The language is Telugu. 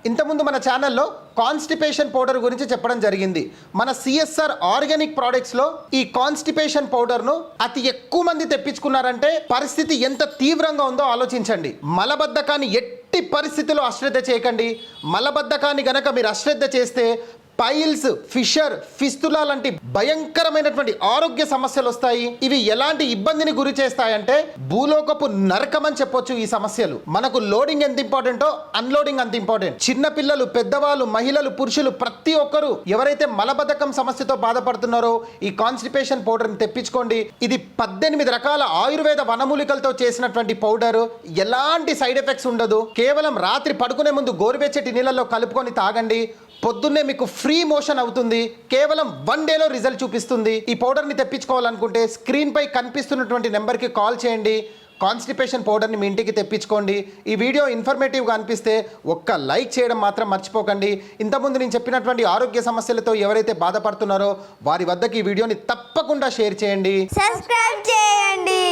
ఇంతకుముందు మన ఛానల్లో కాన్స్టిపేషన్ పౌడర్ గురించి చెప్పడం జరిగింది. మన సిఎస్ఆర్ ఆర్గానిక్ ప్రోడక్ట్స్లో ఈ కాన్స్టిపేషన్ పౌడర్ను అతి ఎక్కువ మంది తెప్పించుకున్నారంటే పరిస్థితి ఎంత తీవ్రంగా ఉందో ఆలోచించండి. మలబద్ధకాన్ని ఎట్టి పరిస్థితుల్లో అశ్రద్ధ చేయకండి. మలబద్ధకాన్ని గనక మీరు అశ్రద్ధ చేస్తే పైల్స్, ఫిషర్, ఫిస్తులా లాంటి భయంకరమైనటువంటి ఆరోగ్య సమస్యలు వస్తాయి. ఇవి ఎలాంటి ఇబ్బందిని గురి చేస్తాయంటే భూలోకపు నరకం అని చెప్పొచ్చు. ఈ సమస్యలు మనకు లోడింగ్ ఎంత ఇంపార్టెంటో అన్లోడింగ్ అంత ఇంపార్టెంట్. చిన్న పిల్లలు, పెద్దవాళ్ళు, మహిళలు, పురుషులు ప్రతి ఒక్కరూ ఎవరైతే మలబద్ధకం సమస్యతో బాధపడుతున్నారో ఈ కాన్స్టిపేషన్ పౌడర్ని తెప్పించుకోండి. ఇది 18 రకాల ఆయుర్వేద వనమూలికలతో చేసినటువంటి పౌడర్. ఎలాంటి సైడ్ ఎఫెక్ట్స్ ఉండదు. కేవలం రాత్రి పడుకునే ముందు గోరువెచ్చటి నీళ్ళలో కలుపుకొని తాగండి. పొద్దున్నే మీకు ఫ్రీ మోషన్ అవుతుంది. కేవలం 1 డేలో రిజల్ట్ చూపిస్తుంది. ఈ పౌడర్ని తెప్పించుకోవాలనుకుంటే స్క్రీన్పై కనిపిస్తున్నటువంటి నెంబర్కి కాల్ చేయండి. కాన్స్టిపేషన్ పౌడర్ని మీ ఇంటికి తెప్పించుకోండి. ఈ వీడియో ఇన్ఫర్మేటివ్గా అనిపిస్తే ఒక్క లైక్ చేయడం మాత్రం మర్చిపోకండి. ఇంతకుముందు నేను చెప్పినటువంటి ఆరోగ్య సమస్యలతో ఎవరైతే బాధపడుతున్నారో వారి వద్దకు ఈ వీడియోని తప్పకుండా షేర్ చేయండి. సబ్స్క్రైబ్ చేయండి.